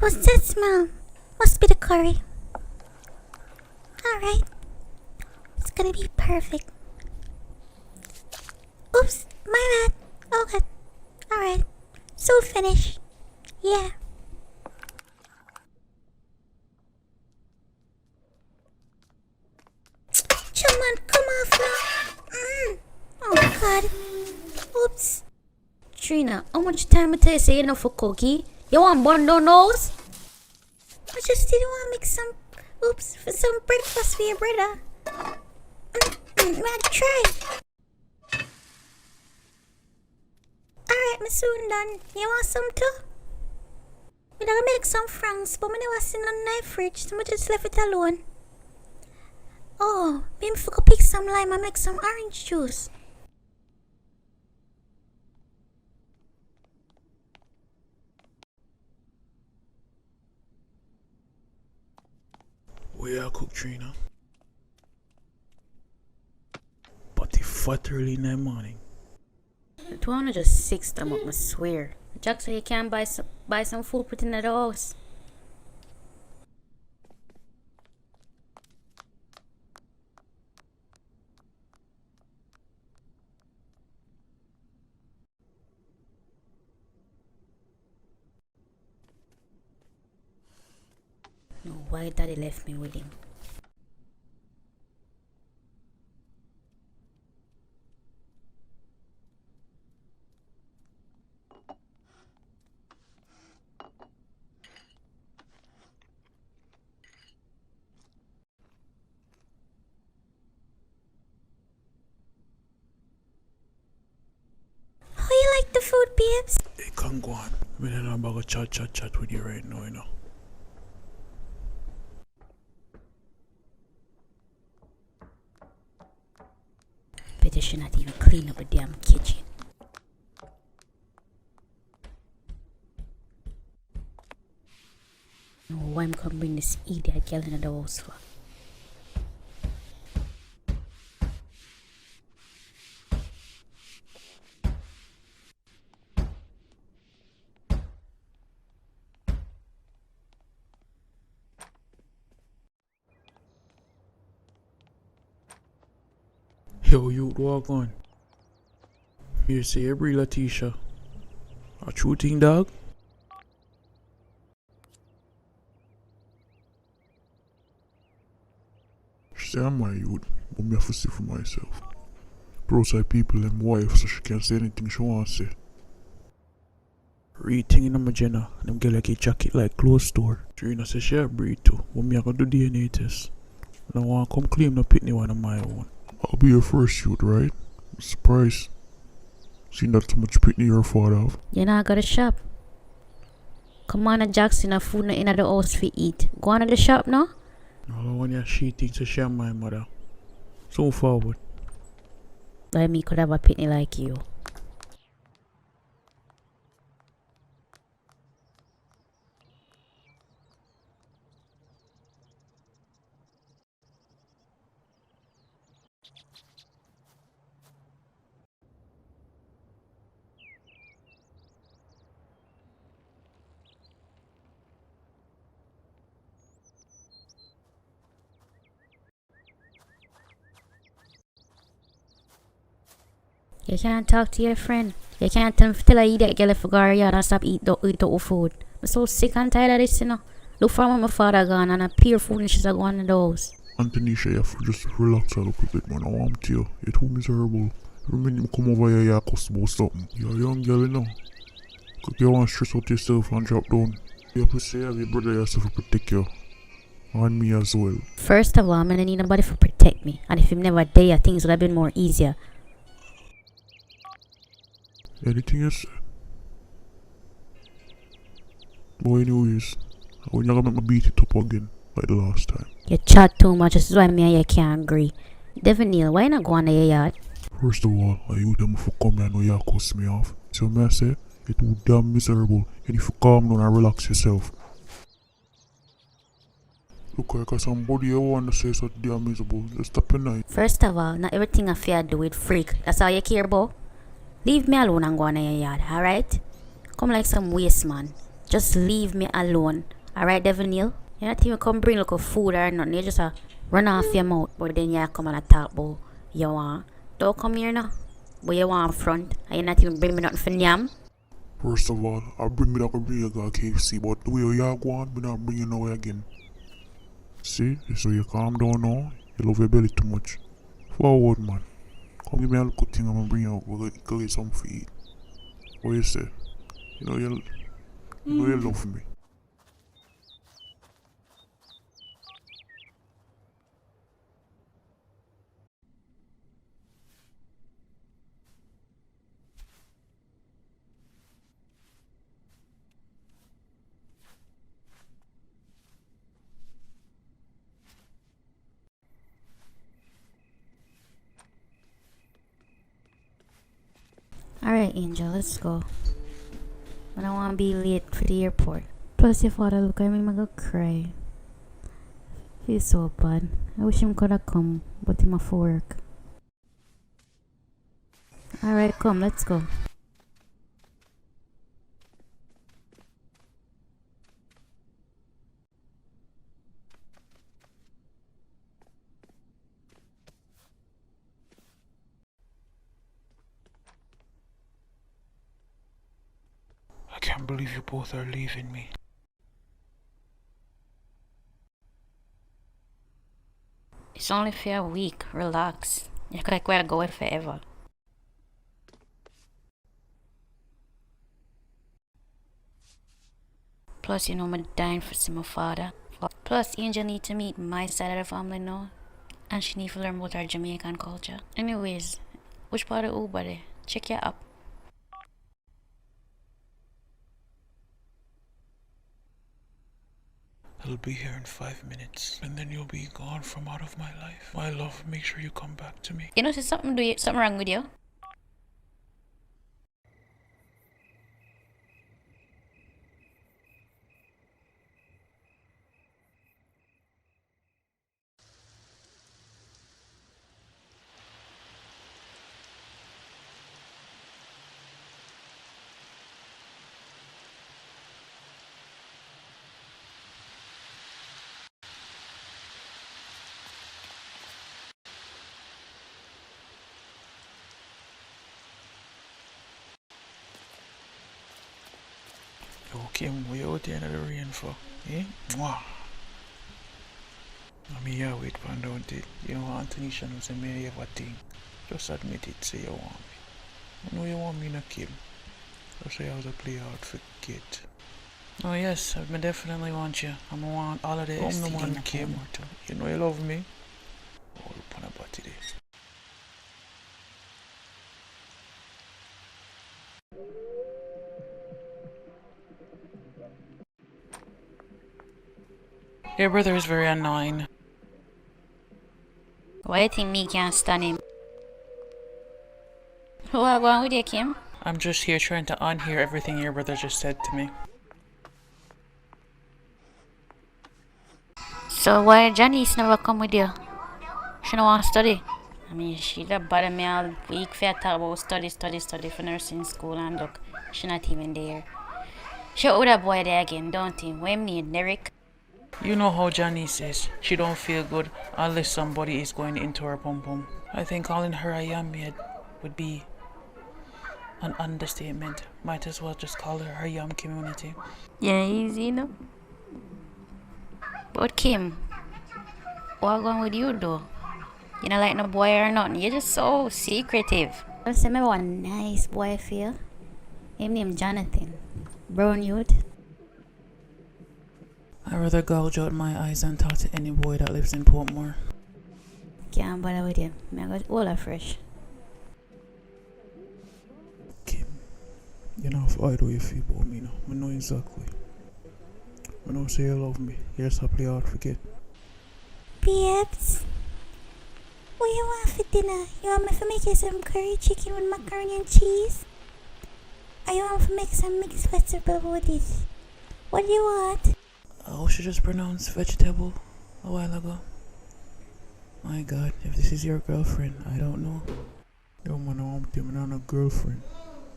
What's that smell? Must be the curry. Alright. It's gonna be perfect. Oops, my bad. Okay. Alright. So finished. Yeah. Come on, come off now. Oh god. Oops. Trina, how much time it takes you know for cookie? You want bun down nose? I just didn't want to make some, for some breakfast for your brother. I'll try. Alright, I'm soon done. You want some too? I'm gonna make some franks, but I never seen on the fridge, so I just left it alone. Oh, maybe if I could pick some lime and make some orange juice. We are cook Trina. But the fat early in the morning. The 200 just six them up, I swear. Jack said you can't buy some food put in the house. No, why daddy left me with him? How you like the food, babes? Hey, can go on. I mean, I'm about to chat with you right now, you know. Bet you should not even clean up a damn kitchen. No, why I'm gonna bring this idiot girl in the house for? Yo, you walk on. You say every Letitia. A true thing, dog? She say I'm my youth, but me have to see for myself. Outside people and wife, so she can't say anything she wants to say. Read thing in my Jenna. Them girl like a jacket like clothes store. Trina say she a breed too, but me I gonna do DNA test. I don't want to come claim no pitney one of my own. I'll be your first youth, right? I'm surprised. Seen that so much pitney your father have. You know I gotta shop. Come on, Jackson, a food in the house for eat. Go on to the shop now. All one of she thinks to share my mother. So forward. But me could have a pitney like you. You can't talk to your friend. You can't tell her eat that girl if you go yard and stop eat the food. I'm so sick and tired of this, you know. Look for when my father gone and a pure food and she's going in the house. Antonisha, you have to just relax a little bit, man. I want you. You're too miserable. Every minute you come over here, you cuss about something. You're a young girl, you know. Cause you want to stress out yourself and drop down. You have to say your brother yourself to protect you. And me as well. First of all, I'm gonna need nobody to protect me. And if him never there, things would have been more easier. Anything you say? But anyways, when you're gonna make me beat it up again, like the last time. You chat too much, this is why me and you can't agree. Devin Neil, why not go on to your yard? First of all, I you them for come here and know you cuss me off. So me I say, you're too damn miserable. And if you calm down and relax yourself. Look like somebody you want to say so damn miserable. Just stop your night. First of all, not everything I fear do with freak. That's all you care about. Leave me alone and go on to your yard, alright? Come like some waste man. Just leave me alone. Alright, Devil Neil? You not even come bring like a food or nothing. You just run off your mouth. But then you come and talk about you want. Don't come here now. But you want front. And you not even bring me nothing for yam. First of all, I bring me that bring you got KFC, but the way you go on, me not bring you nowhere again. See? So you calm down now. You love your belly too much. Forward, man. Come give me a little thing, I'm gonna bring you out. We'll go get something for eat. What you say? You know you love me. Alright, Angel, let's go. I don't want to be late for the airport. Plus, your father look at me, I'm gonna cry. Feels so bad. I wish him could have come, but him off work. Alright, come, let's go. I can't believe you both are leaving me. It's only for a week. Relax. You could like we're going forever. Plus, you know, I'm dying for see my father. Plus, Angel need to meet my side of the family now. And she need to learn about our Jamaican culture. Anyways, which part of Uber there? Check your app. I'll be here in 5 minutes, and then you'll be gone from out of my life. My love, make sure you come back to me. You know, there's something wrong with you. Yo, Kim, what you out there in the rain for? Eh? Mwah! I mean, yeah, wait, pan down it. You know, Antonisha knows say me ever thing. Just admit it, say you want me. I know you want me, no Kim. Just say how to play out forget. Oh yes, I definitely want you. I'm gonna want all of the I'm the one, Kim. You know you love me. All upon a body there. Your brother is very annoying. Why do you think me can't stand him? What going with you, Kim? I'm just here trying to unhear everything your brother just said to me. So why Janice never come with you? She don't want to study. I mean, she da bother me all week for talk about study for nursing school, and look, she not even there. She with that boy there again, don't he? What you mean, Derek? You know how Janice is. She don't feel good unless somebody is going into her pum pum. I think calling her a yam maid would be an understatement. Might as well just call her yam community. Yeah, easy, you know. But Kim, what going with you though? You not like no boy or nothing. You're just so secretive. I say me one nice boy feel. Him name Jonathan. Brown youth. I'd rather gouge out my eyes than talk to any boy that lives in Portmore. Can't bother with him. I got all afresh. Kim, you know how I do you feel about me now. I know exactly. I know say you love me. You just have to play hard forget. Babes, what you want for dinner? You want me to make you some curry chicken with macaroni and cheese? Or you want me to make some mixed vegetable with it? What do you want? Oh, she just pronounced vegetable a while ago. My God, if this is your girlfriend, I don't know. Yo man, I want them, I'm not a girlfriend.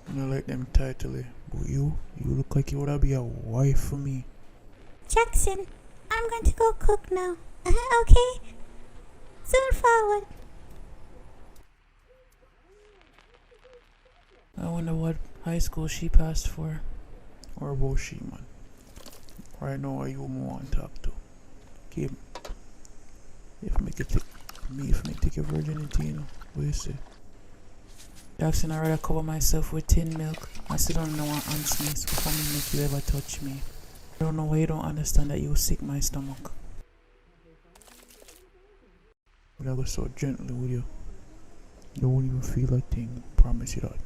I don't like them tightly, You look like you would be a wife for me. Jackson, I'm going to go cook now. Okay? Soon forward. I wonder what high school she passed for. Or about she, man. Right now, are you more want to talk to? Kim, if me take your virginity, you know. What you say? Jackson, I rather cover myself with tin milk. I still don't know what answer me, so if I make you ever touch me. I don't know why you don't understand that you sick my stomach. But I go so gently with you. You won't even feel like thing. Promise you that.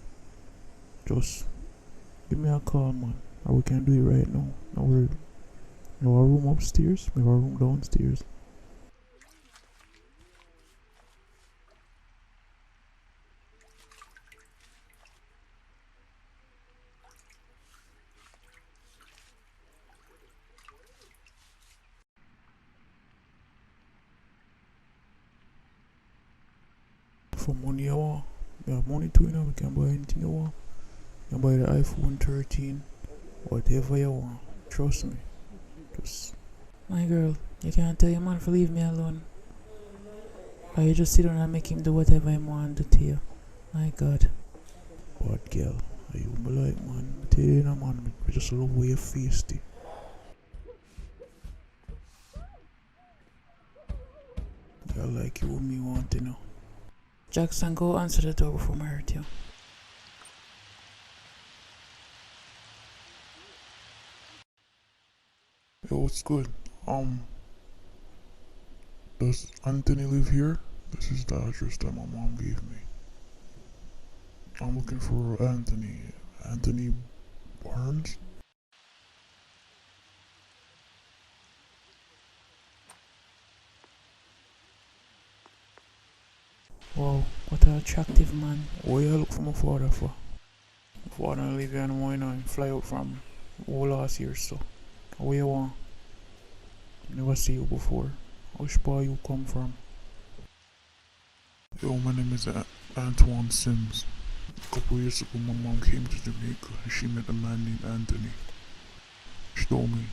Just give me a call, man. Or we can do it right now. No worry. You have a room upstairs? We have a room downstairs. For money you want. You have money too, you know. We can buy anything you want. You can buy the iPhone 13. Whatever you want. Trust me. Just... My girl, you can't tell your man to leave me alone. Or you just sit down and make him do whatever he want to do to you. My God. What girl? Are you like, man? I tell you, man, I just love where your face is. Girl like you, me want to know. Jackson, go answer the door before I hurt you. Yo, what's good? Does Anthony live here? This is the address that my mom gave me. I'm looking for Anthony. Anthony Barnes? Wow, what an attractive man. What you look for my father for? My father leave you and why not fly out from all last year, so. What you want? Never see you before. Which bar you come from? Yo, my name is Antoine Sims. A couple years ago, my mom came to Jamaica and she met a man named Anthony. She told me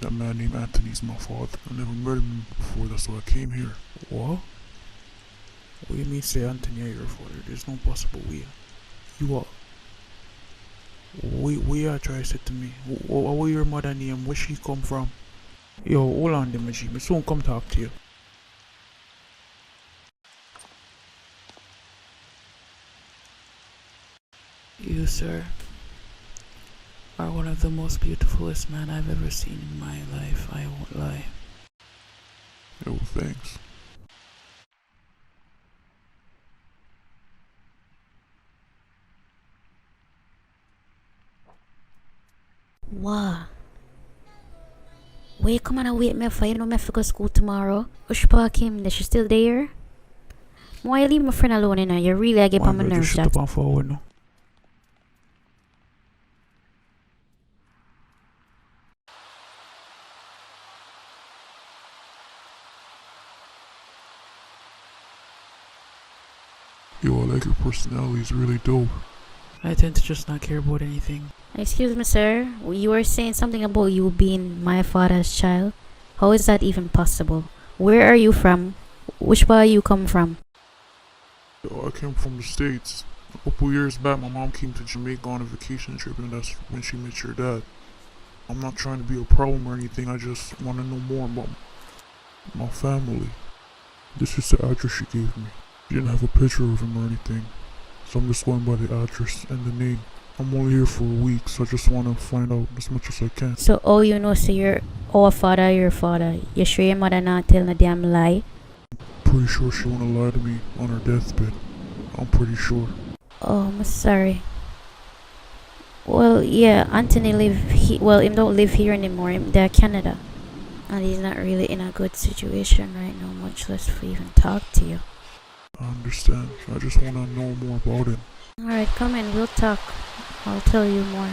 that man named Anthony is my father. I never met him before, that's why I came here. What? What do you mean say Anthony are your father? There's no possible way. You are. What you are trying to say to me? What your mother name? Where she come from? Yo, hold on the machine. Me soon come talk to you. You, sir, are one of the most beautifulest men I've ever seen in my life. I won't lie. Yo, thanks. Wow. Where you come and wait me for? You know me have to go to school tomorrow. Which park him? Is she still there? Why you leave my friend alone in there? You really get on my nerves, Shut Jack. up and forward now. Yo, I like your personality, it's really dope. I tend to just not care about anything. Excuse me, sir. You were saying something about you being my father's child. How is that even possible? Where are you from? Which bar you come from? Yo, I came from the States. A couple years back, my mom came to Jamaica on a vacation trip, and that's when she met your dad. I'm not trying to be a problem or anything, I just want to know more about my family. This is the address she gave me. She didn't have a picture of him or anything, so I'm just going by the address and the name. I'm only here for a week, so I just want to find out as much as I can. So all you know, so you're our father, your father. You sure your mother not telling a damn lie? Pretty sure she wanna lie to me on her deathbed. I'm pretty sure. Oh, I'm sorry. Well, yeah, Anthony him don't live here anymore. They're Canada. And he's not really in a good situation right now, much less for even talk to you. I understand. I just wanna know more about him. Alright, come in, we'll talk. I'll tell you more.